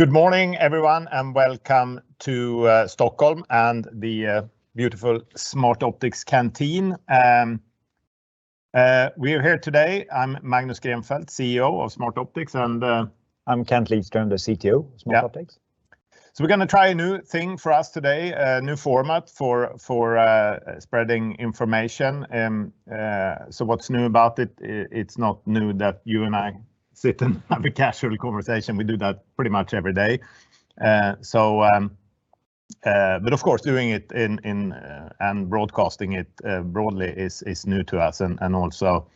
Good morning, everyone, and welcome to Stockholm and the beautiful Smartoptics canteen. We are here today. I'm Magnus Grenfeldt, CEO of Smartoptics, and I'm Kent Lidström, the CTO of Smartoptics. So we're going to try a new thing for us today, a new format for spreading information. So what's new about it? It's not new that you and I sit and have a casual conversation. We do that pretty much every day. But of course, doing it and broadcasting it broadly is new to us, and also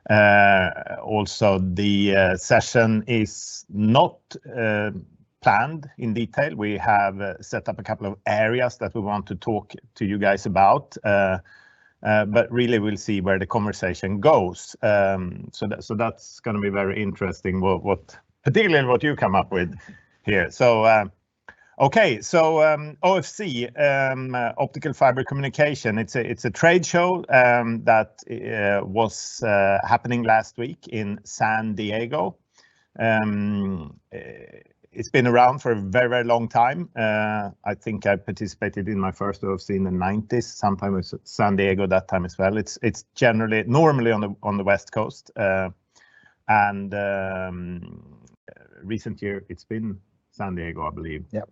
the session is not planned in detail. We have set up a couple of areas that we want to talk to you guys about. But really, we'll see where the conversation goes. So that's going to be very interesting. Particularly what you come up with here. So okay, so OFC, optical fiber communication. It's a trade show that was happening last week in San Diego. It's been around for a very, very long time. I think I participated in my first OFC in the 90s. Sometime it was San Diego that time as well. It's normally on the West Coast, and recent year it's been San Diego, I believe. Yep.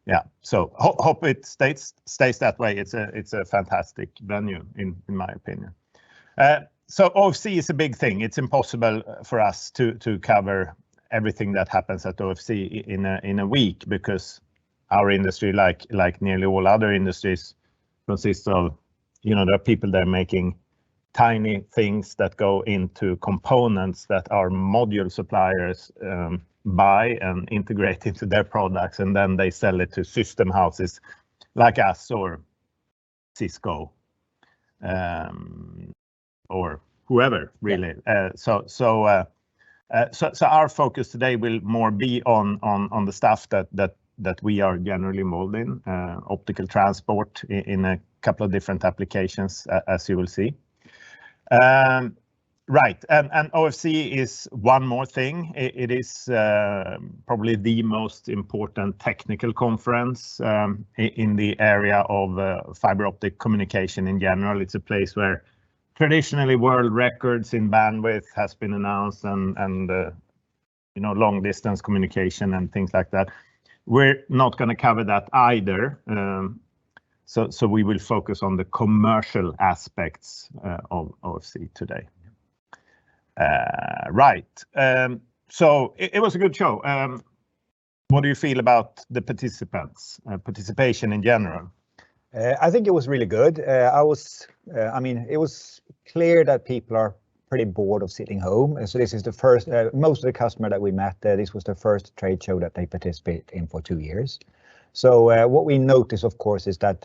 Yeah. So hope it stays that way. It's a fantastic venue in my opinion. So OFC is a big thing. It's impossible for us to cover everything that happens at OFC in a week, because our industry, like nearly all other industries, consists of, there are people there making tiny things that go into components that our module suppliers buy and integrate into their products, and then they sell it to system houses like us or Cisco or whoever, really. Yeah. So our focus today will more be on the stuff that we are generally involved in, optical transport in a couple of different applications, as you will see. Right, and OFC is one more thing. It is probably the most important technical conference in the area of fiber optic communication in general. It's a place where traditionally world records in bandwidth has been announced, and long distance communication and things like that. We're not going to cover that either. So we will focus on the commercial aspects of OFC today. Right. So it was a good show. What do you feel about the participation in general? I think it was really good. It was clear that people are pretty bored of sitting home. So this is the first, most of the customer that we met, this was the first trade show that they participate in for 2 years. So what we notice, of course, is that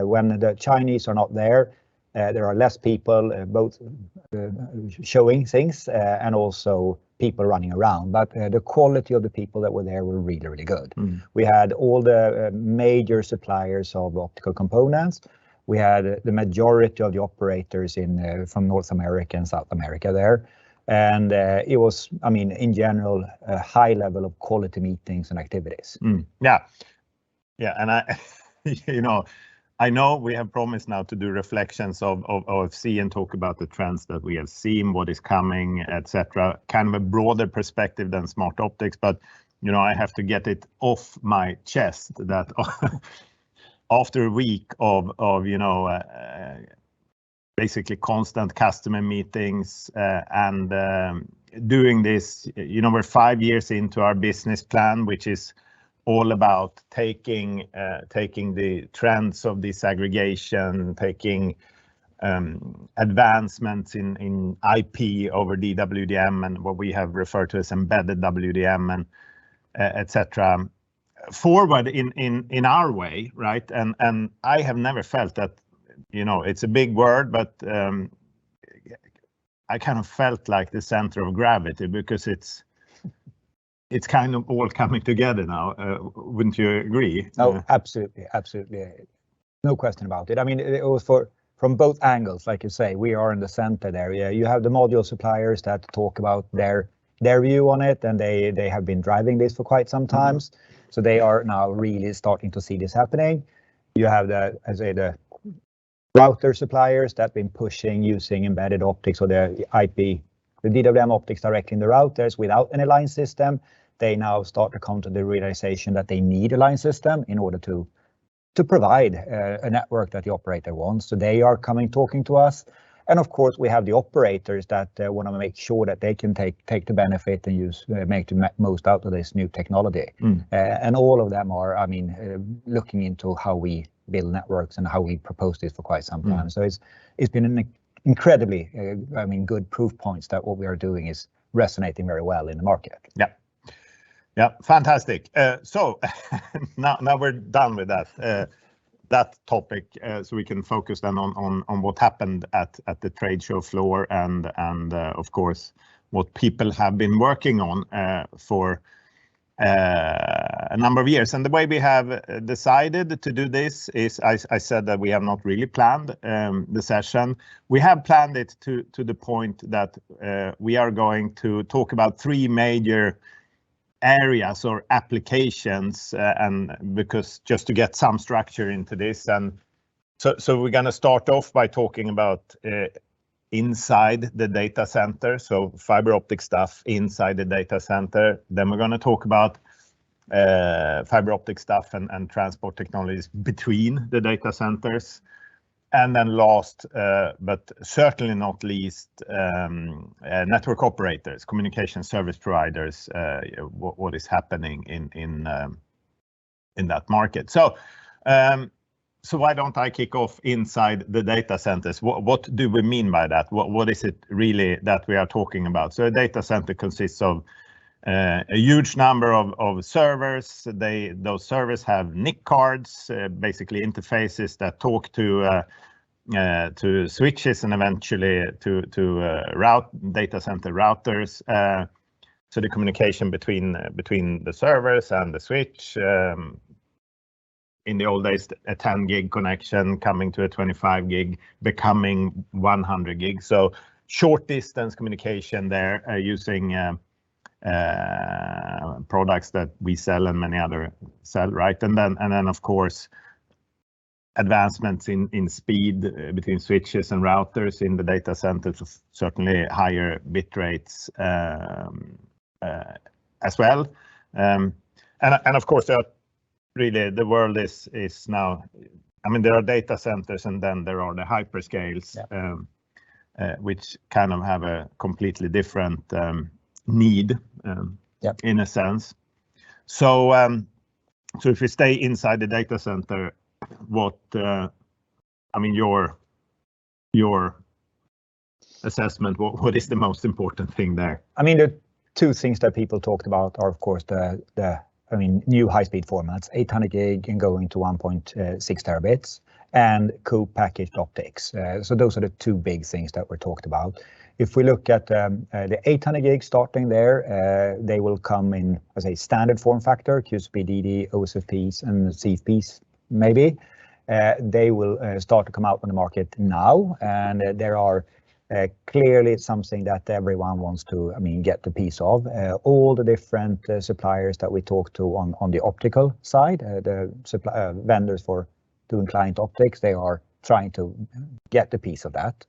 when the Chinese are not there are less people both showing things and also people running around. But the quality of the people that were there were really, really good. We had all the major suppliers of optical components. We had the majority of the operators from North America and South America there. And it was, in general, a high level of quality meetings and activities. Yeah. And I know we have promised now to do reflections of OFC and talk about the trends that we have seen, what is coming, etc. Kind of a broader perspective than Smartoptics, but I have to get it off my chest that after a week of basically constant customer meetings and doing this, we're 5 years into our business plan, which is all about taking the trends of disaggregation, taking advancements in IP over DWDM and what we have referred to as embedded WDM and etc. forward in our way, right? And I have never felt that, it's a big word, but I kind of felt like the center of gravity, because it's kind of all coming together now. Wouldn't you agree? Oh, absolutely. No question about it. It was from both angles, like you say. We are in the center there. You have the module suppliers that talk about their their view on it, and they have been driving this for quite some times. So they are now really starting to see this happening. You have the router suppliers that have been pushing using embedded optics or the DWDM optics directly in the routers without any line system. They now start to come to the realization that they need a line system in order to provide a network that the operator wants. So they are talking to us. And of course, we have the operators that want to make sure that they can take the benefit and make the most out of this new technology. And all of them are, looking into how we build networks and how we propose this for quite some time. So it's been an incredibly, good proof points that what we are doing is resonating very well in the market. Yeah, fantastic. So now we're done with that topic, so we can focus then on what happened at the trade show floor and of course what people have been working on for a number of years. And the way we have decided to do this is, I said that we have not really planned the session. We have planned it to the point that we are going to talk about 3 major areas or applications, and because just to get some structure into this. And so we're going to start off by talking about inside the data center, so fiber optic stuff inside the data center. Then we're going to talk about fiber optic stuff and transport technologies between the data centers. And then last, but certainly not least, network operators, communication service providers, what is happening in that market. So why don't I kick off inside the data centers? What do we mean by that? What is it really that we are talking about? So a data center consists of a huge number of servers. Those servers have NIC cards, basically interfaces that talk to switches and eventually to data center routers. So the communication between the servers and the switch. In the old days, a 10 gig connection coming to a 25 gig, becoming 100 gig. So short distance communication there, using products that we sell and many other sell, right? And then of course, advancements in speed between switches and routers in the data centers, certainly higher bit rates as well. And of course, there are really, the world is now, there are data centers and then there are the hyperscales, which kind of have a completely different need in a sense. So if we stay inside the data center, what your assessment, what is the most important thing there? The 2 things that people talked about are of course the new high-speed formats, 800 gig and going to 1.6 terabits, and co-packaged optics. So those are the 2 big things that were talked about. If we look at the 800 gig starting there, they will come in as a standard form factor, QSFP-DD, OSFPs, and CFPs maybe. They will start to come out on the market now, and there are clearly something that everyone wants to get the piece of. All the different suppliers that we talk to on the optical side, the vendors for doing client optics, they are trying to get the piece of that.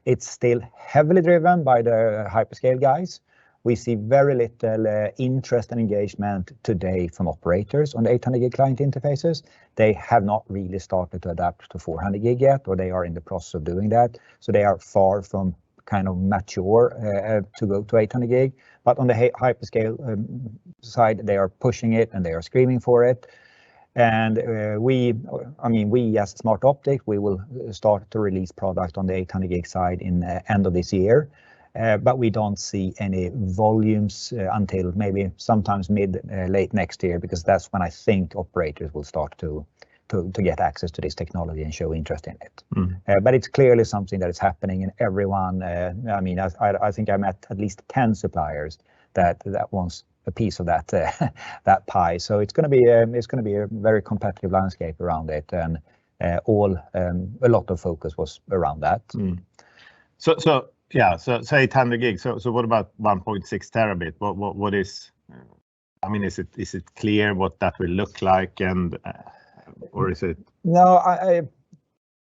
It's still heavily driven by the hyperscale guys. We see very little interest and engagement today from operators on the 800 gig client interfaces. They have not really started to adapt to 400 gig yet, or they are in the process of doing that. So they are far from kind of mature to go to 800 gig. But on the hyperscale side, they are pushing it and they are screaming for it. And we as Smartoptics, we will start to release product on the 800 gig side in the end of this year. But we don't see any volumes until maybe sometimes late next year, because that's when I think operators will start to get access to this technology and show interest in it. But it's clearly something that is happening, and everyone, I think I met at least 10 suppliers that wants a piece of that that pie. So it's going to be a very competitive landscape around it, and a lot of focus was around that. So Yeah, so 800 gigs. So what about 1.6 terabit? What is? I mean, is it clear what that will look like, and or is it? No,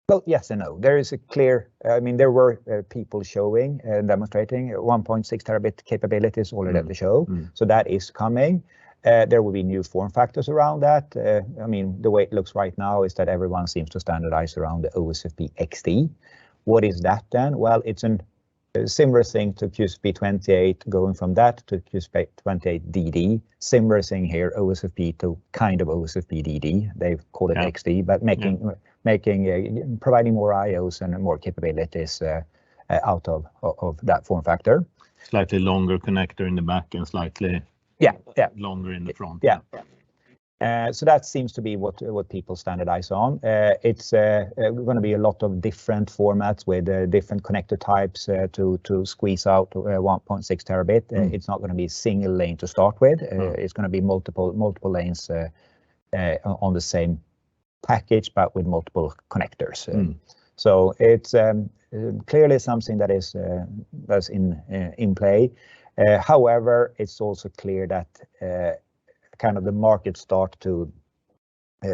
both yes and no. There is a clear. I mean, there were people showing demonstrating 1.6 terabit capabilities already at the show, so that is coming. There will be new form factors around that. I mean, the way it looks right now is that everyone seems to standardize around the OSFP XT. What is that then? Well, it's a similar thing to QSP28, going from that to QSP28DD. Similar thing here, OSFP to kind of OSFP DD. They call it XT, but providing more IOs and more capabilities out of that form factor. Slightly longer connector in the back and slightly longer in the front. So that seems to be what people standardize on. It's going to be a lot of different formats with different connector types to squeeze out 1.6 terabit. It's not going to be a single lane to start with. It's going to be multiple lanes on the same package, but with multiple connectors. So it's clearly something that is that's in play. However, it's also clear that kind of the market start to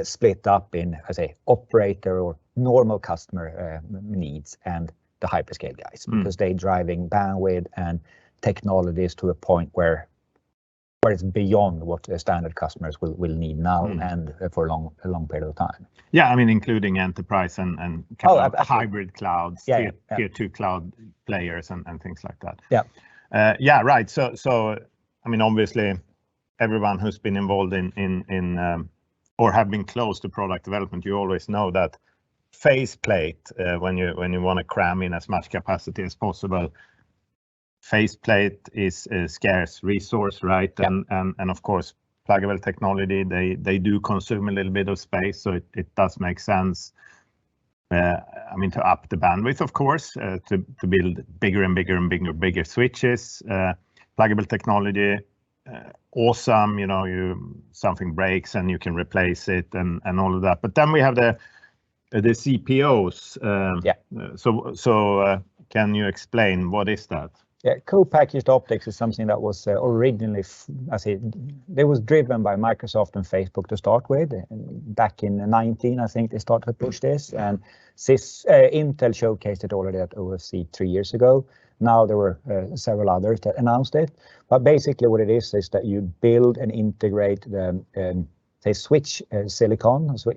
split up in, I say, operator or normal customer needs and the hyperscale guys, because they're driving bandwidth and technologies to a point where it's beyond what the standard customers will need now and for a long period of time. Yeah, I mean, including enterprise and kind of hybrid clouds, tier 2 cloud players and things like that. Yeah, right. So I mean, obviously, everyone who's been involved in or have been close to product development, you always know that faceplate, when you want to cram in as much capacity as possible, faceplate is a scarce resource, right? And of course, pluggable technology, they do consume a little bit of space, so it does make sense. I mean, to up the bandwidth, of course, to build bigger and bigger switches. Pluggable technology, awesome. You know, something breaks and you can replace it and all of that. But then we have the CPOs. So can you explain what is that? Yeah, co-packaged optics is something that was originally, it was driven by Microsoft and Facebook to start with. Back in 2019, I think they started to push this, and Intel showcased it already at OFC 3 years ago. Now there were several others that announced it. But basically what it is that you build and integrate the switch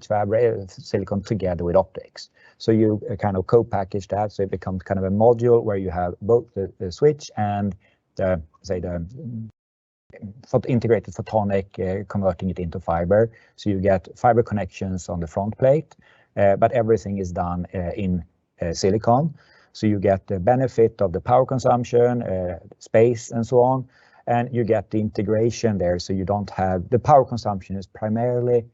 fabric silicon together with optics. So you kind of co-package that, so it becomes kind of a module where you have both the switch and the integrated photonic, converting it into fiber. So you get fiber connections on the front plate, but everything is done in silicon. So you get the benefit of the power consumption, space, and so on, and you get the integration there. So you don't have the power consumption is primarily,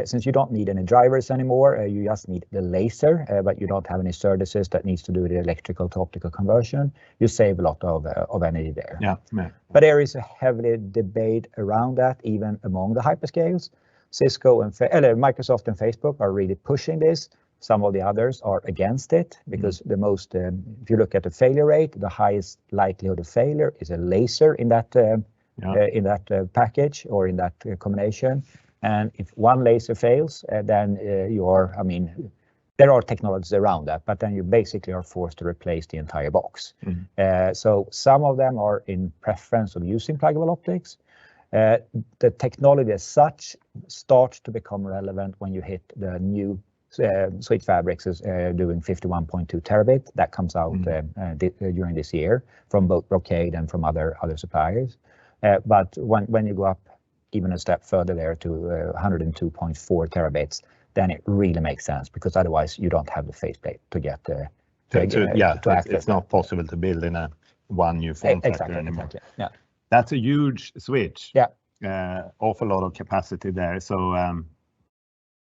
since you don't need any drivers anymore, you just need the laser, but you don't have any services that needs to do the electrical to optical conversion. You save a lot of energy there. But there is a heavy debate around that, even among the hyperscales. Cisco and Microsoft and Facebook are really pushing this. Some of the others are against it because the most, if you look at the failure rate, the highest likelihood of failure is a laser in that package or in that combination. And if one laser fails, then there are technologies around that, but then you basically are forced to replace the entire box. So some of them are in preference of using pluggable optics. The technology as such starts to become relevant when you hit the new switch fabrics is doing 51.2 terabit. That comes out during this year from both Brocade and from other suppliers. But when you go up even a step further there to 102.4 terabits, then it really makes sense, because otherwise you don't have the faceplate to get to access. It's not possible to build in one new form factor anymore. Exactly. Yeah, that's a huge switch. Yeah, awful lot of capacity there. So.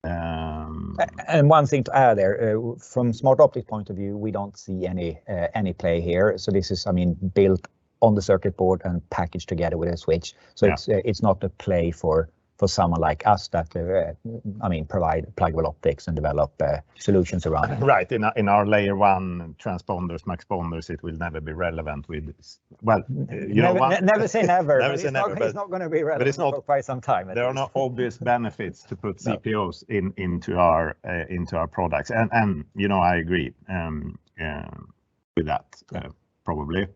And one thing to add there, from Smartoptics point of view, we don't see any play here. So this is, built on the circuit board and packaged together with a switch. So it's not a play for for someone like us that, provide pluggable optics and develop solutions around it. Right. In our layer 1 transponders, maxponders, it will never be relevant with, well, never say never. Never say never, it's not going to be relevant for quite some time. There are no obvious benefits to put CPOs into our products, and I agree with that probably.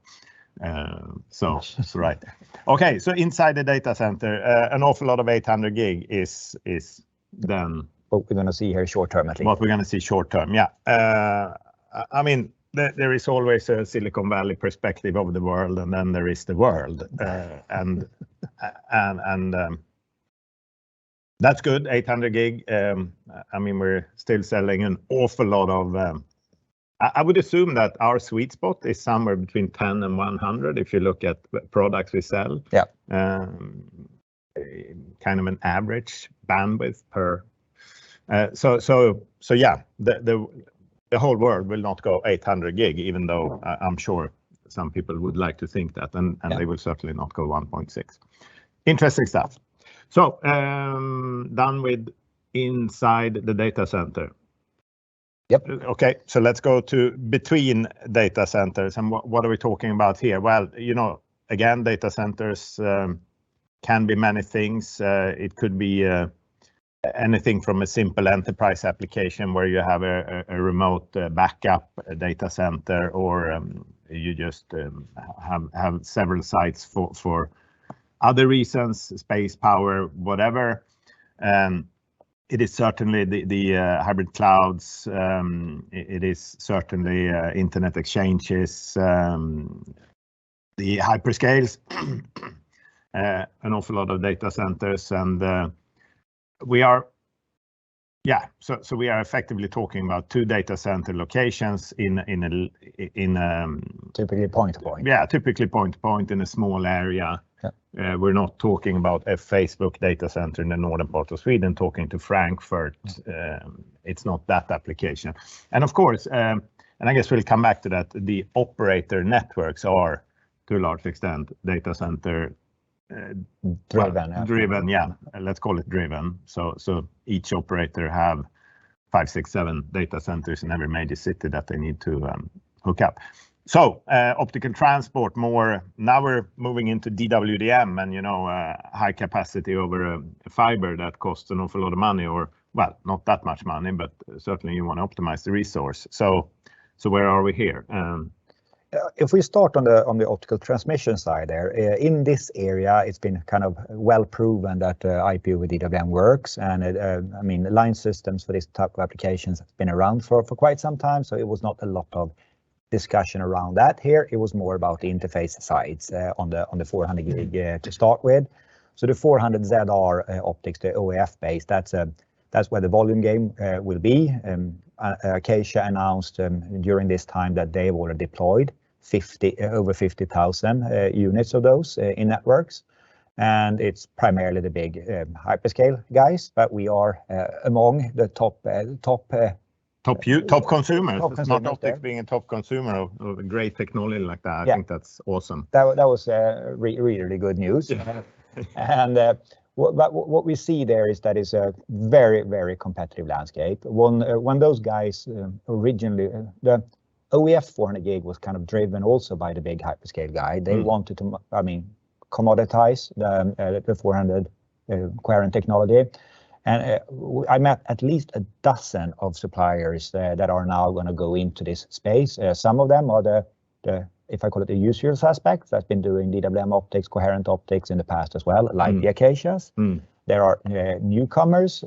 So right. Okay, so inside the data center, an awful lot of 800 gig is then what we're going to see here short term, at least. What we're going to see short term, yeah. There is always a Silicon Valley perspective of the world, and then there is the world, and that's good. 800 gig. We're still selling an awful lot of. I would assume that our sweet spot is somewhere between 10 and 100 if you look at products we sell. Yeah. Kind of an average bandwidth per. So yeah, the whole world will not go 800 gig, even though I'm sure some people would like to think that, and they will certainly not go 1.6. Interesting stuff. So done with inside the data center. Yep. Okay, so let's go to between data centers, and what are we talking about here? Well, again, data centers can be many things. It could be anything from a simple enterprise application where you have a remote backup data center, or you just have several sites for other reasons, space, power, whatever. It is certainly the hybrid clouds. It is certainly internet exchanges, the hyperscales, an awful lot of data centers, and we are effectively talking about 2 data center locations in typically point to point. Yeah, typically point to point in a small area. Yeah. We're not talking about a Facebook data center in the northern part of Sweden talking to Frankfurt. It's not that application. And of course, and I guess we'll come back to that, the operator networks are to a large extent data center driven, yeah. Let's call it driven. So each operator have 5, 6, 7 data centers in every major city that they need to hook up. So optical transport more. Now we're moving into DWDM, and high capacity over a fiber that costs an awful lot of money, or well, not that much money, but certainly you want to optimize the resource. So where are we here? If we start on the optical transmission side there, in this area, it's been kind of well proven that IP over DWDM works, and line systems for this type of applications has been around for quite some time, so it was not a lot of discussion around that here. It was more about the interface sides on the 400 gig to start with. So the 400 ZR optics, the OEF base, that's where the volume game will be. Acacia announced during this time that they've already deployed over 50,000 units of those in networks, and it's primarily the big hyperscale guys, but we are among the top consumers. Smartoptics being a top consumer of a great technology like that, I think that's awesome. That was really good news. Yeah. And what we see there is that it's a very, very competitive landscape. When those guys originally, the OEF 400 gig was kind of driven also by the big hyperscale guy. They wanted to, commoditize the 400 coherent technology. And I met at least a dozen of suppliers that are now going to go into this space. Some of them are the if I call it the usual suspects that's been doing DWDM optics, coherent optics in the past as well, like the Acacias. There are newcomers.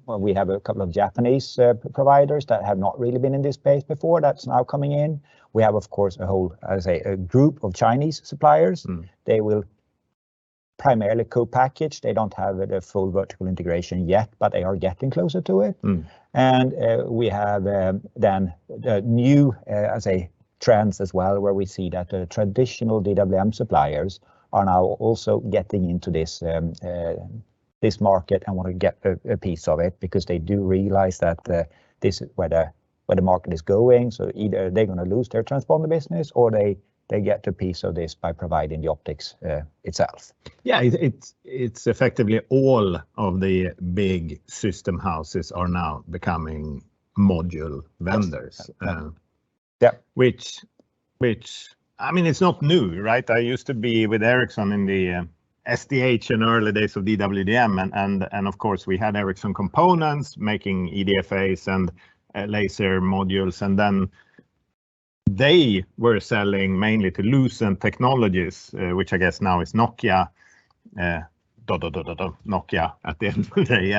We have a couple of Japanese providers that have not really been in this space before. That's now coming in. We have, of course, a group of Chinese suppliers. They will primarily co-package. They don't have the full vertical integration yet, but they are getting closer to it. And we have then new, trends as well, where we see that the traditional DWDM suppliers are now also getting into this market and want to get a piece of it, because they do realize that this is where the market is going. So either they're going to lose their transponder business, or they they get a piece of this by providing the optics itself. Yeah, it's effectively all of the big system houses are now becoming module vendors. Yeah. Which I mean, it's not new, right? I used to be with Ericsson in the SDH and early days of DWDM, and of course we had Ericsson components making EDFAs and laser modules, and then they were selling mainly to Lucent Technologies, which I guess now is Nokia. Nokia at the end of the day.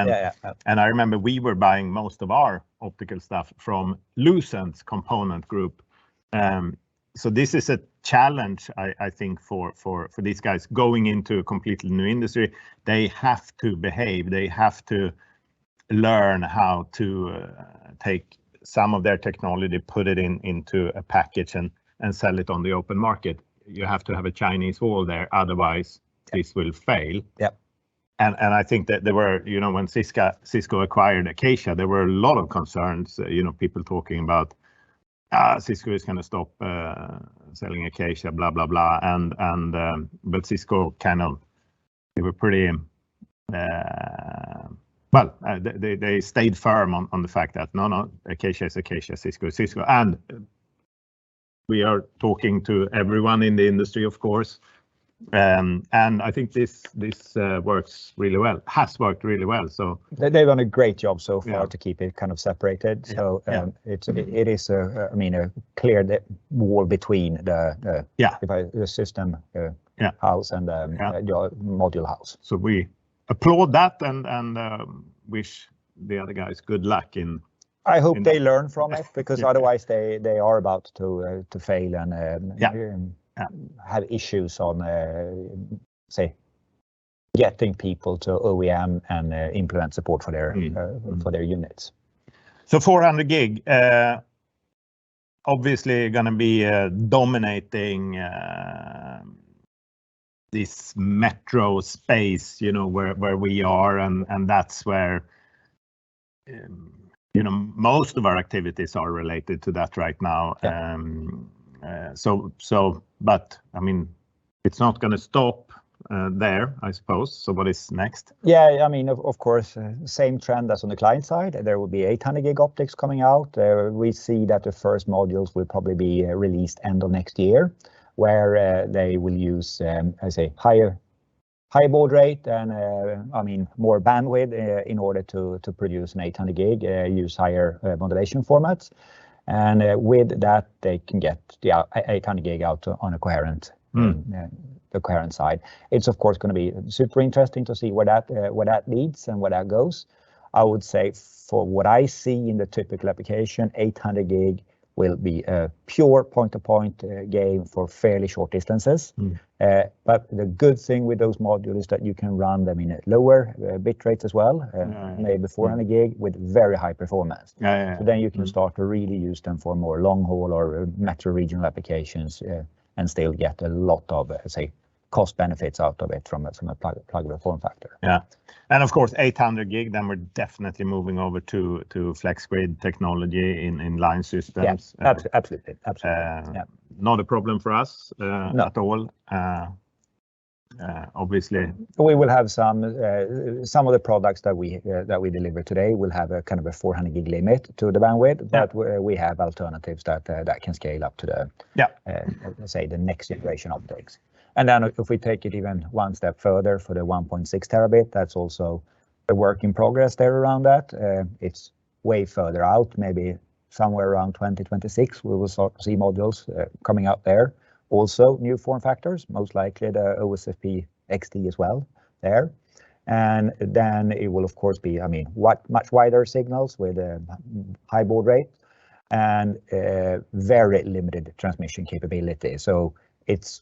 And I remember we were buying most of our optical stuff from Lucent's component group. So this is a challenge, I think, for these guys going into a completely new industry. They have to behave. They have to learn how to take some of their technology, put it into a package and sell it on the open market. You have to have a Chinese wall there, otherwise this will fail. Yep. And I think that there were, you know, when Cisco acquired Acacia, there were a lot of concerns, you know, people talking about Cisco is going to stop selling Acacia, blah blah blah, but Cisco kind of, they were pretty they stayed firm on the fact that no, Acacia is Acacia, Cisco is Cisco, and we are talking to everyone in the industry, of course, and I think this works really well, has worked really well. So they've done a great job so far to keep it kind of separated. So it is a clear wall between the system house and the module house. So we applaud that and wish the other guys good luck in. I hope they learn from it, because otherwise they are about to fail and have issues on say getting people to OEM and implement support for their units. So 400 gig obviously going to be dominating this metro space, you know, where we are, and that's where you know, most of our activities are related to that right now. But I mean, it's not going to stop there, I suppose. So what is next? Yeah, I mean, of course, same trend as on the client side. There will be 800 gig optics coming out. We see that the first modules will probably be released end of next year, where they will use, higher baud rate and I mean more bandwidth in order to produce an 800 gig, use higher modulation formats, and with that they can get the 800 gig out on a coherent the coherent side. It's of course going to be super interesting to see where that leads and where that goes. I would say for what I see in the typical application, 800 gig will be a pure point-to-point game for fairly short distances. But the good thing with those modules is that you can run them in a lower bit rates as well, maybe 400 gig with very high performance. So then you can start to really use them for more long haul or metro regional applications and still get a lot of, say, cost benefits out of it from a pluggable form factor. Yeah, and of course 800 gig, then we're definitely moving over to flex grid technology in line systems. Yeah, absolutely. Not a problem for us at all. Obviously, we will have some of the products that we deliver today will have a kind of a 400 gig limit to the bandwidth, but we have alternatives that can scale up to the say the next generation optics. And then if we take it even one step further for the 1.6 terabit, that's also a work in progress there around that. It's way further out, maybe somewhere around 2026, we will start to see modules coming out there. Also new form factors, most likely the OSFP XT as well there. And then it will of course be, I mean, much wider signals with a high baud rate and very limited transmission capability. So it's,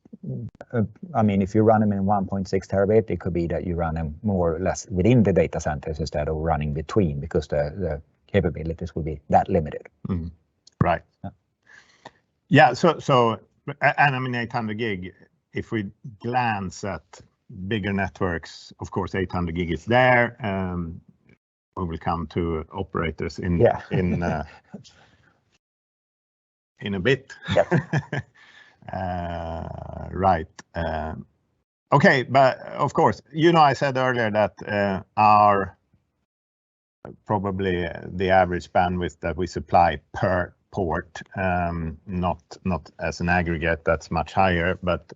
I mean, if you run them in 1.6 terabit, it could be that you run them more or less within the data centers instead of running between, because the capabilities will be that limited. Right. Yeah. So, and I mean 800 gig. If we glance at bigger networks, of course 800 gig is there. We will come to operators in a bit. Right. Okay, but of course, I said earlier that our probably the average bandwidth that we supply per port, not as an aggregate, that's much higher, but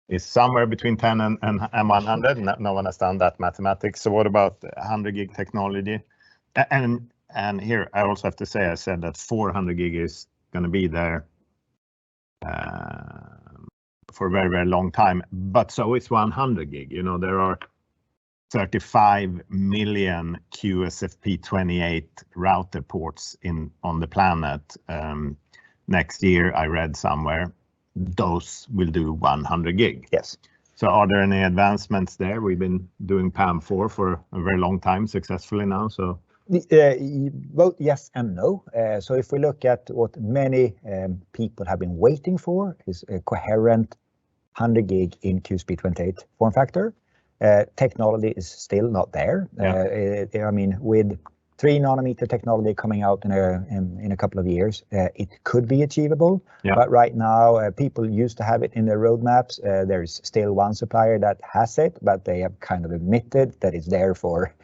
is somewhere between 10 and 100. No one has done that mathematics. So what about 100 gig technology? And here I also have to say, I said that 400 gig is going to be there for a very, very long time, but so is 100 gig. There are 35 million QSFP28 router ports on the planet. Next year, I read somewhere, those will do 100 gig. Yes. So are there any advancements there? We've been doing PAM4 for a very long time successfully now. So both yes and no. So if we look at what many people have been waiting for is a coherent 100 gig in QSP28 form factor. Technology is still not there. I mean, with 3 nanometer technology coming out in a couple of years, it could be achievable. But right now, people used to have it in their roadmaps. There is still one supplier that has it, but they have kind of admitted that it's there for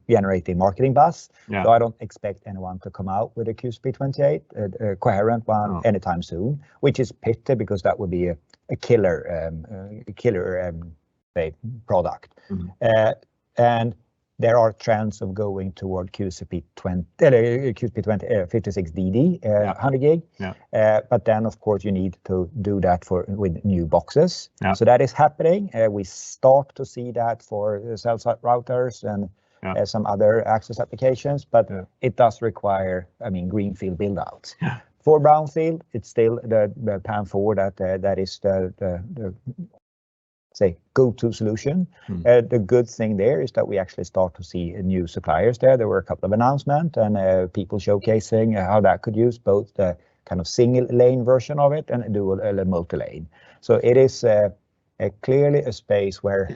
generating marketing buzz. So I don't expect anyone to come out with a QSP28, a coherent one, anytime soon, which is pity because that would be a killer product. And there are trends of going toward QSP20, QSP20 56DD 100 gig. But then of course you need to do that with new boxes. So that is happening. We start to see that for cell site routers and some other access applications, but it does require, greenfield build outs. For brownfield, it's still the PAM4 that is the go-to solution. The good thing there is that we actually start to see new suppliers there. There were a couple of announcements and people showcasing how that could use both the kind of single lane version of it and dual multi-lane. So it is clearly a space where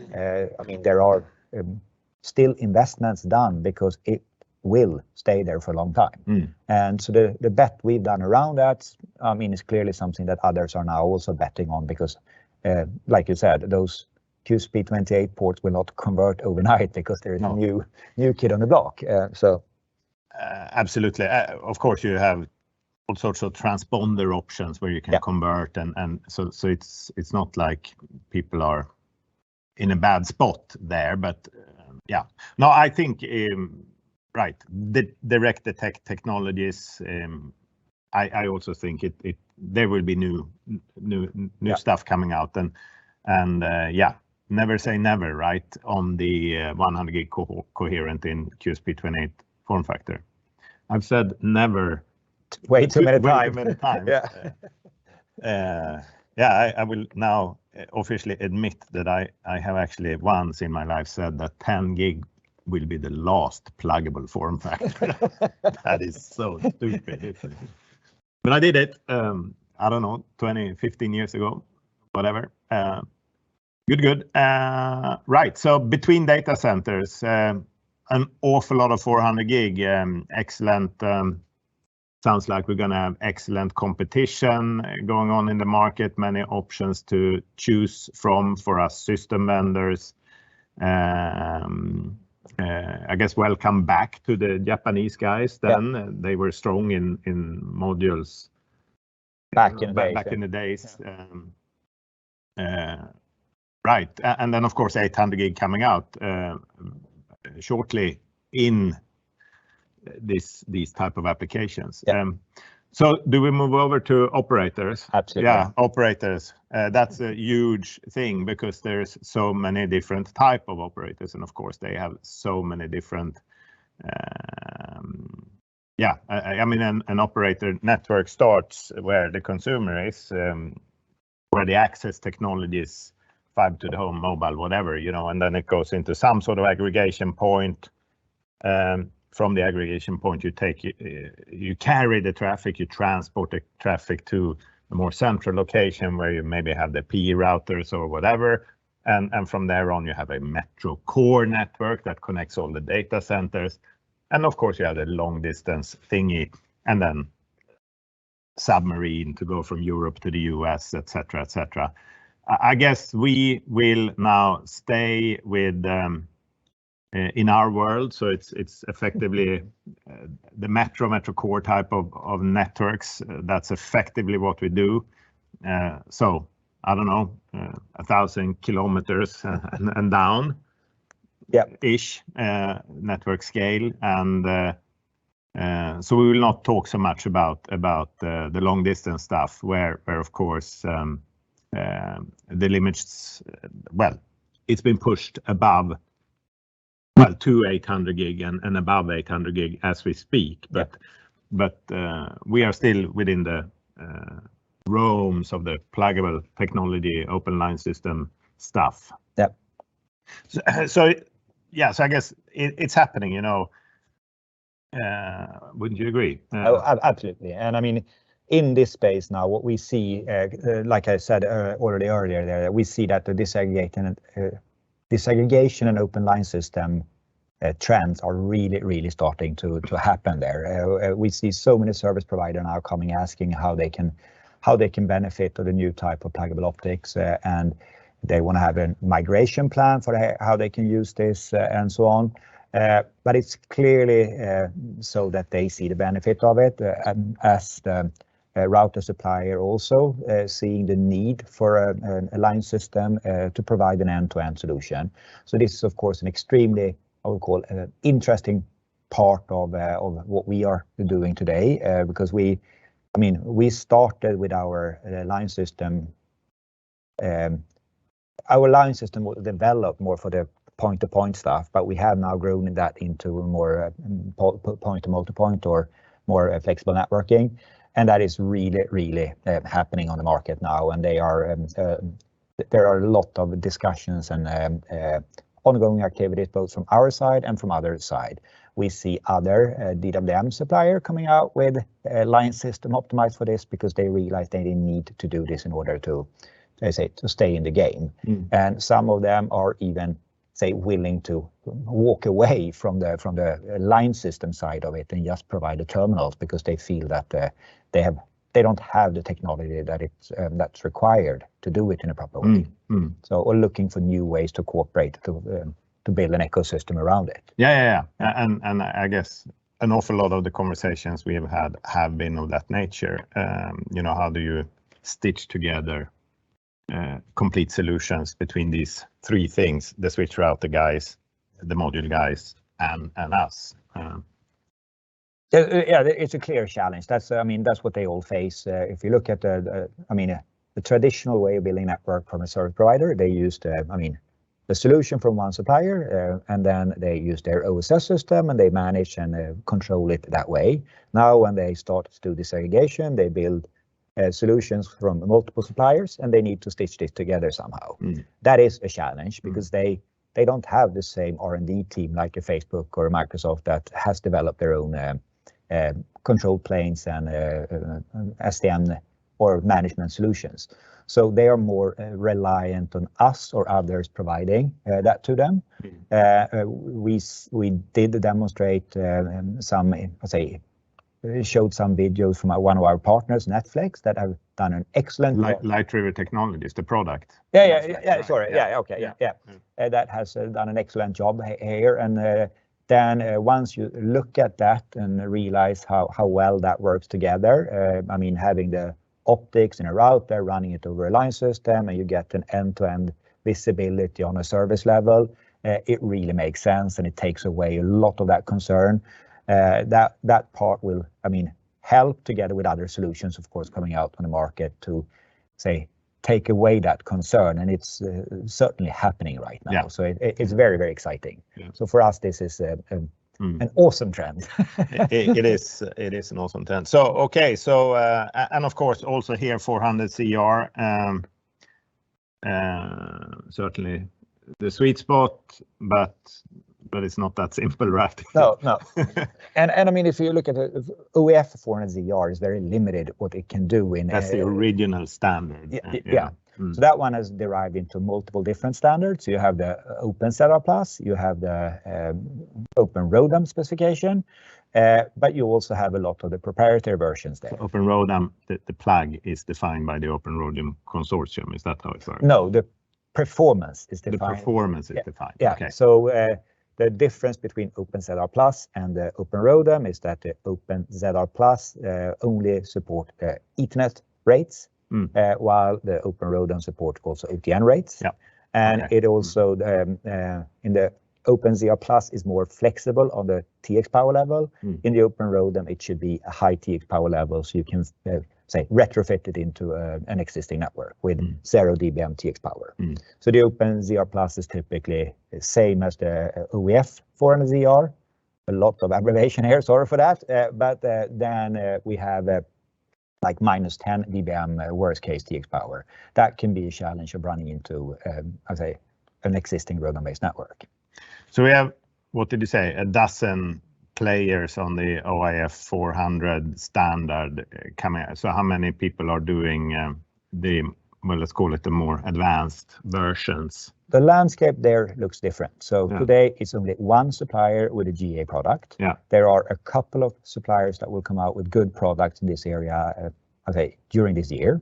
there are still investments done because it will stay there for a long time. And so the bet we've done around that, is clearly something that others are now also betting on because like you said, those QSP28 ports will not convert overnight because there is a new kid on the block. Absolutely. Of course, you have all sorts of transponder options where you can convert, and so it's not like people are in a bad spot there. But no, I think right, the direct detect technologies. I also think there will be new stuff coming out, and never say never, right? On the 100 gig coherent in QSP28 form factor. I've said never way too many times. I will now officially admit that I have actually once in my life said that 10 gig will be the last pluggable form factor. That is so stupid. But I did it, I don't know, 20, 15 years ago, whatever. Good. Right, so between data centers, an awful lot of 400 gig, excellent. Sounds like we're going to have excellent competition going on in the market, many options to choose from for us system vendors. I guess welcome back to the Japanese guys then. They were strong in modules back in the days. Right, and then of course 800 gig coming out shortly in these type of applications. So do we move over to operators? Absolutely. Yeah, operators. That's a huge thing because there's so many different type of operators, and of course they have so many different. An operator network starts where the consumer is, where the access technology is fiber to the home, mobile, whatever, and then it goes into some sort of aggregation point. From the aggregation point, you carry the traffic, you transport the traffic to a more central location where you maybe have the PE routers or whatever, and from there on you have a metro core network that connects all the data centers, and of course you have the long distance thingy, and then submarine to go from Europe to the US, etc., etc. I guess we will now stay with in our world, so it's effectively the metro core type of networks. That's effectively what we do. So I don't know, 1,000 kilometers and down, ish network scale, and so we will not talk so much about the long distance stuff, where of course the limits, well, it's been pushed above, well, to 800 gig and above 800 gig as we speak, but we are still within the realms of the pluggable technology, open line system stuff. Yep. So yeah, so I guess it's happening, you know. Wouldn't you agree? Oh, absolutely. And I mean, in this space now, what we see, like I said already earlier, there we see that the disaggregation and open line system trends are really starting to happen there. We see so many service providers now coming asking how they can benefit of the new type of pluggable optics, and they want to have a migration plan for how they can use this and so on. But it's clearly so that they see the benefit of it, as the router supplier also seeing the need for a line system to provide an end-to-end solution. So this is of course an extremely, I would call, interesting part of what we are doing today, because we started with our line system. Our line system was developed more for the point-to-point stuff, but we have now grown that into more point-to-multipoint or more flexible networking, and that is really happening on the market now. And there are a lot of discussions and ongoing activities both from our side and from other side. We see other DWDM supplier coming out with a line system optimized for this because they realize they need to do this in order to stay in the game. And some of them are even willing to walk away from the line system side of it and just provide the terminals because they feel that they don't have the technology that's required to do it in a proper way. So we're looking for new ways to cooperate to build an ecosystem around it. Yeah. And I guess an awful lot of the conversations we have had have been of that nature. You know, how do you stitch together complete solutions between these three things: the switch router guys, the module guys, and us. Yeah, it's a clear challenge. That's what they all face. If you look at the traditional way of building network from a service provider, they use the solution from one supplier, and then they use their OSS system and they manage and control it that way. Now, when they start to do disaggregation, they build solutions from multiple suppliers, and they need to stitch this together somehow. That is a challenge because they don't have the same R&D team like a Facebook or a Microsoft that has developed their own control planes and SDN or management solutions. So they are more reliant on us or others providing that to them. We did demonstrate showed some videos from one of our partners, Netflix, that have done an excellent Light River Technologies, the product. Yeah. Sorry. Yeah. That has done an excellent job here. And then once you look at that and realize how well that works together, having the optics in a router, running it over a line system, and you get an end-to-end visibility on a service level, it really makes sense, and it takes away a lot of that concern. That part will, help together with other solutions, of course, coming out on the market to take away that concern, and it's certainly happening right now. Yeah. So it's very exciting. Yeah. So for us, this is an awesome trend. It is an awesome trend. So okay, so and of course also here 400 CR, certainly the sweet spot, but it's not that simple, right? No. And if you look at OEF 400 ZR, is very limited what it can do in. That's the original standard. Yeah. So that one has derived into multiple different standards. You have the Open Setup Plus, you have the Open ROADM specification, But you also have a lot of the proprietary versions there. Open ROADM, the plug is defined by the Open ROADM consortium. Is that how it works? No, the performance is defined. The performance is defined. Yeah. Okay. So the difference between OpenZR Plus and the Open ROADM is that the OpenZR Plus only support Ethernet rates, while the Open ROADM support also OTN rates. Yeah. And it also in the OpenZR Plus is more flexible on the TX power level. In the Open ROADM, it should be a high TX power level, so you can say retrofit it into an existing network with 0 dBm TX power. So the OpenZR Plus is typically the same as the OEF 400ZR. A lot of abbreviation here, sorry for that. But then we have like minus 10 dBm worst case TX power. That can be a challenge of running into, an existing ROADM-based network. So we have, what did you say, a dozen players on the OIF 400 standard coming out. So how many people are doing well, let's call it the more advanced versions? The landscape there looks different. So today it's only one supplier with a GA product. There are a couple of suppliers that will come out with good products in this area, during this year.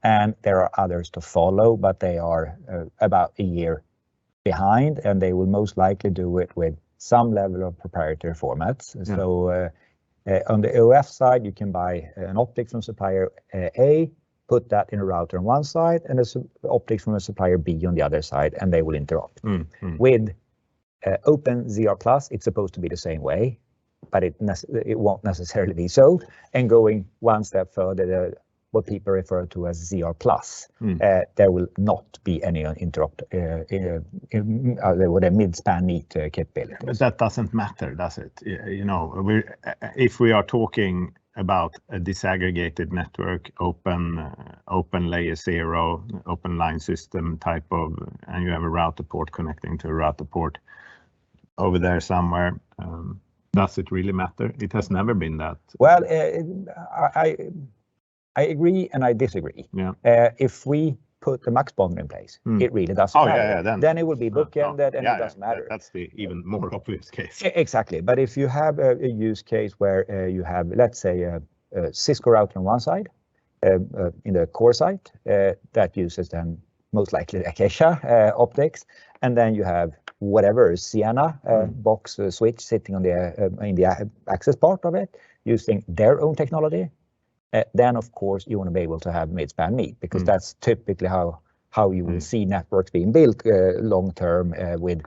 And there are others to follow, but they are about a year behind, and they will most likely do it with some level of proprietary formats. So on the OF side, you can buy an optic from supplier A, put that in a router on one side, and optics from a supplier B on the other side, and they will interrupt. With OpenZR Plus, it's supposed to be the same way, but it won't necessarily be so. And going one step further, what people refer to as ZR Plus, there will not be any interrupt with a mid-span meet capability. But that doesn't matter, does it? You know, if we are talking about a disaggregated network, open layer 0, open line system type of, and you have a router port connecting to a router port over there somewhere. Does it really matter? It has never been that. Well, I agree and I disagree. If we put the max bonder in place, it really doesn't matter. Then it will be bookended and it doesn't matter. That's the even more obvious case. Exactly. But if you have a use case where you have, let's say, a Cisco router on one side, in the core site, that uses then most likely Acacia optics, and then you have whatever Sienna box switch sitting on in the access part of it, using their own technology. Then of course you want to be able to have mid-span meet, because that's typically how you will see networks being built long term with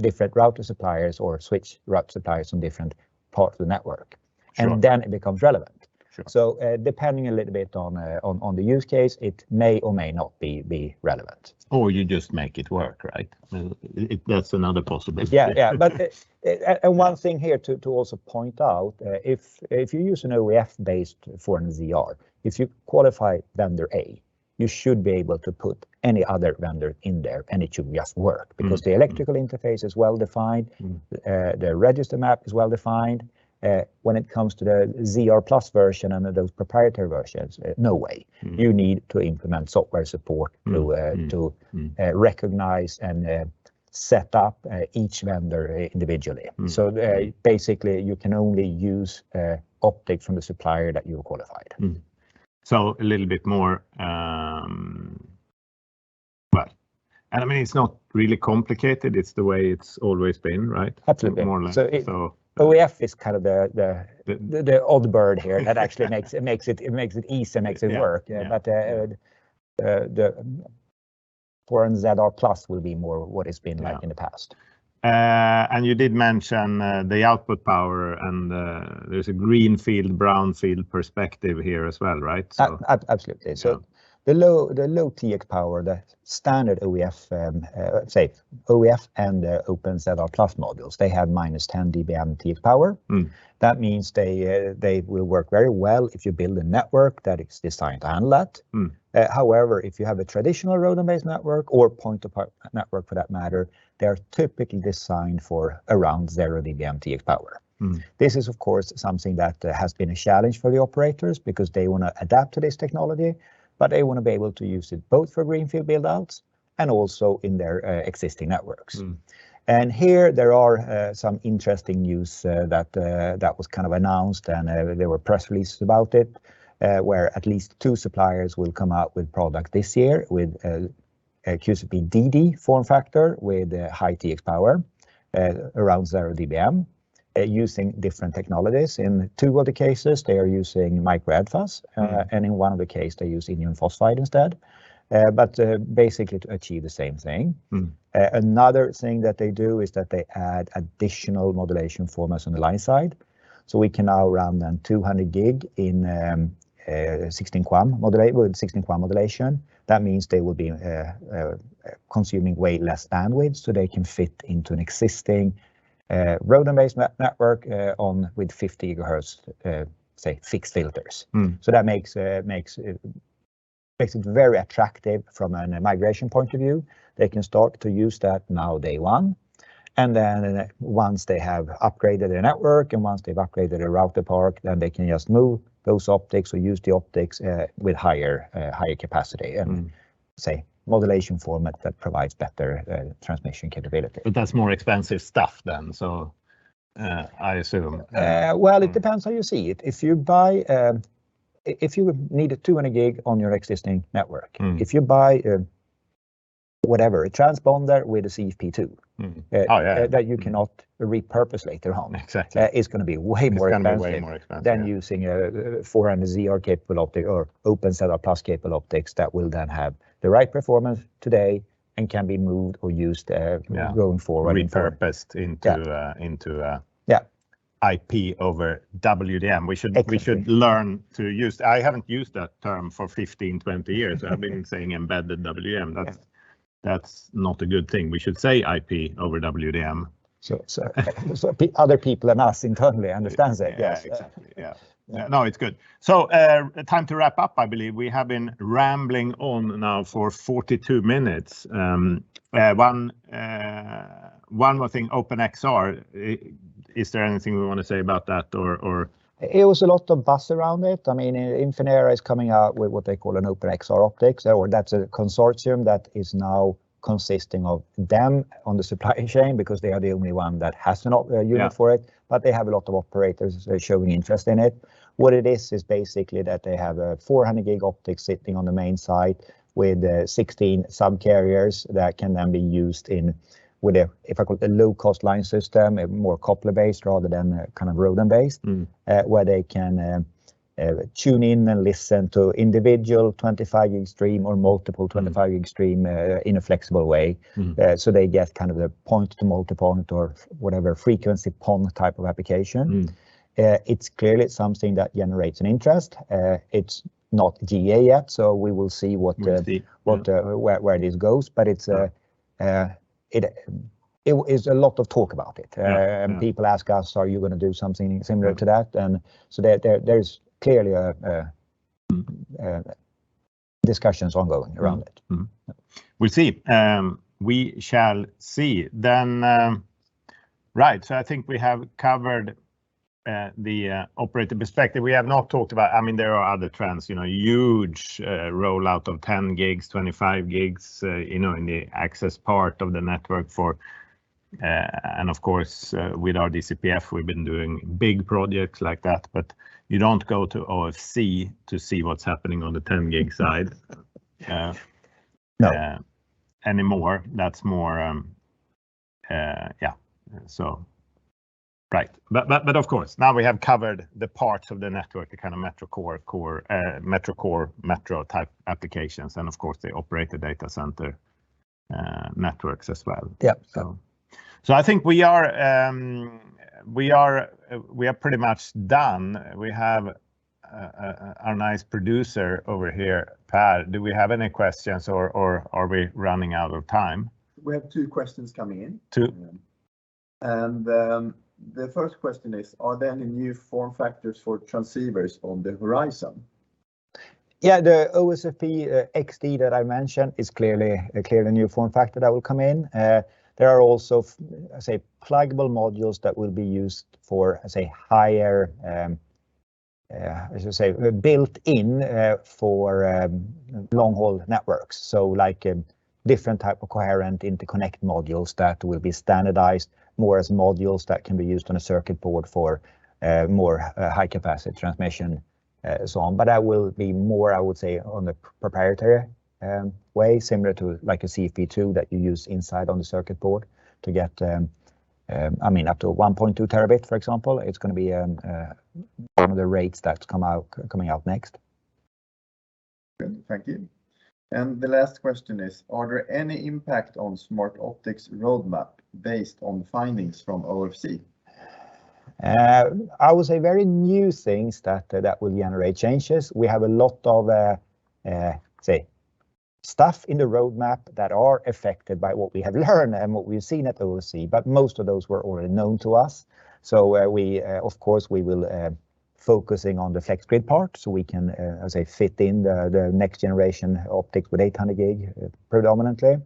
different router suppliers or switch route suppliers on different parts of the network, and then it becomes relevant. So depending a little bit on the use case, it may or may not be relevant. Or you just make it work, right? That's another possibility. Yeah. But and one thing here to also point out, if you use an OEF-based 400ZR, if you qualify vendor A, you should be able to put any other vendor in there, and it should just work, because the electrical interface is well defined, the register map is well defined. When it comes to the ZR Plus version and those proprietary versions, no way. You need to implement software support to recognize and set up each vendor individually. So basically, you can only use optics from the supplier that you qualified. So a little bit more, well, and I mean, it's not really complicated. It's the way it's always been, right? Absolutely. More or less. So OEF is kind of the odd bird here that actually makes it easy, makes it work. But the 400ZR Plus will be more what it's been like in the past. And you did mention the output power, and there's a greenfield, brownfield perspective here as well, right? So, absolutely. So the low TX power, the standard OEF, say OEF and OpenZR Plus modules, they have minus 10 dBm TX power. That means they will work very well if you build a network that is designed to handle that. However, if you have a traditional ROADM-based network or point-to-point network for that matter, they are typically designed for around 0 dBm TX power. This is, of course, something that has been a challenge for the operators, because they want to adapt to this technology, but they want to be able to use it both for greenfield build-outs and also in their existing networks. And here there are some interesting news that was kind of announced, and there were press releases about it, where at least 2 suppliers will come out with product this year with a QCP DD form factor with high TX power, around 0 dBm, using different technologies. In 2 of the cases, they are using micro ADFAs, and in 1 of the cases, they use indium phosphide instead. But basically to achieve the same thing. Another thing that they do is that they add additional modulation formats on the line side. So we can now run then 200 gig in 16 QAM modulation. That means they will be consuming way less bandwidth, so they can fit into an existing ROADM-based network with 50 gigahertz, say, fixed filters. So that makes it very attractive from a migration point of view. They can start to use that now day 1. And then once they have upgraded their network and once they've upgraded their router park, then they can just move those optics or use the optics with higher capacity and say modulation format that provides better transmission capability. But that's more expensive stuff then, so I assume. Well, it depends how you see it. If you buy if you need a 200 gig on your existing network, if you buy whatever, a transponder with a CFP2 that you cannot repurpose later on, is going to be way more expensive than using a 400 ZR capable optic or open setup plus capable optics that will then have the right performance today and can be moved or used going forward. Repurposed into IP over WDM. We should learn to use. I haven't used that term for 15-20 years. I've been saying embedded WDM. That's not a good thing. We should say IP over WDM. So other people than us internally understands it. Yes, exactly. Yeah. No, it's good. So time to wrap up. I believe we have been rambling on now for 42 minutes. One more thing, OpenXR. Is there anything we want to say about that, or? It was a lot of buzz around it. I mean, Infinera is coming out with what they call an OpenXR optics, or that's a consortium that is now consisting of them on the supply chain because they are the only one that has an unit for it, but they have a lot of operators showing interest in it. What it is basically that they have a 400 gig optics sitting on the main site with 16 sub-carriers that can then be used with if I call it a low-cost line system, more coupler-based rather than kind of ROADM-based, where they can tune in and listen to individual 25 gig stream or multiple 25 gig stream in a flexible way. So they get kind of the point to multipoint or whatever frequency PON type of application. It's clearly something that generates an interest. It's not GA yet, so we will see where this goes. But it's it is a lot of talk about it. And people ask us, "Are you going to do something similar to that?" And so there's clearly discussions ongoing around it. We'll see. We shall see. Then, right. So I think we have covered the operator perspective. We have not talked about, I mean, there are other trends, huge rollout of 10 gigs, 25 gigs, in the access part of the network for, and of course, with our DCPF, we've been doing big projects like that, but you don't go to OFC to see what's happening on the 10 gig side anymore. That's more, so. Right, but of course, now we have covered the parts of the network, the kind of metro type applications, and of course the operator data center networks as well. So I think we are pretty much done. We have our nice producer over here, Per. Do we have any questions, or are we running out of time? We have 2 questions coming in. 2. And the first question is, are there any new form factors for transceivers on the horizon? Yeah, the OSFP XD that I mentioned is clearly a new form factor that will come in. There are also, say, pluggable modules that will be used for, say, higher, I should say, built in for long-haul networks. So like different type of coherent interconnect modules that will be standardized more as modules that can be used on a circuit board for more high capacity transmission, so on. But that will be more, I would say, on the proprietary way, similar to like a CFP2 that you use inside on the circuit board to get, I mean, up to 1.2 terabit, for example. It's going to be one of the rates that's coming out next. Good, thank you. And the last question is, are there any impact on Smartoptics roadmap based on findings from OFC? I would say very new things that will generate changes. We have a lot of say stuff in the roadmap that are affected by what we have learned and what we've seen at OFC, but most of those were already known to us. So we of course we will focusing on the flex grid part, so we can as I fit in the next generation optics with 800 gig predominantly.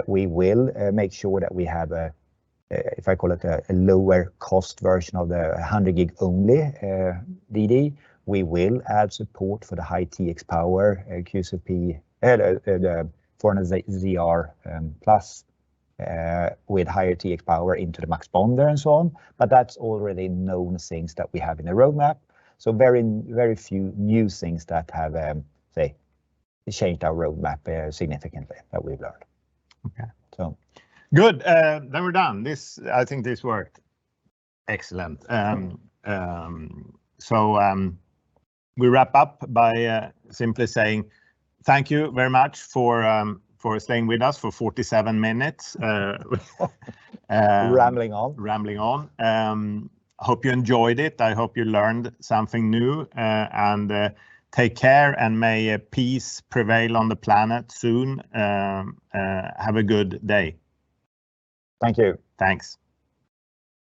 We will make sure that we have a if I call it a lower cost version of the 100 gig only DD. We will add support for the high TX power QCP, the 400ZR plus with higher TX power into the max bonder and so on. But that's already known things that we have in the roadmap. So very few new things that have say changed our roadmap significantly that we've learned. Okay. So. Good. Then we're done. I think this worked excellent. We wrap up by simply saying thank you very much for staying with us for 47 minutes. Rambling on. Rambling on. Hope you enjoyed it. I hope you learned something new. And take care, and may peace prevail on the planet soon. Have a good day. Thank you. Thanks.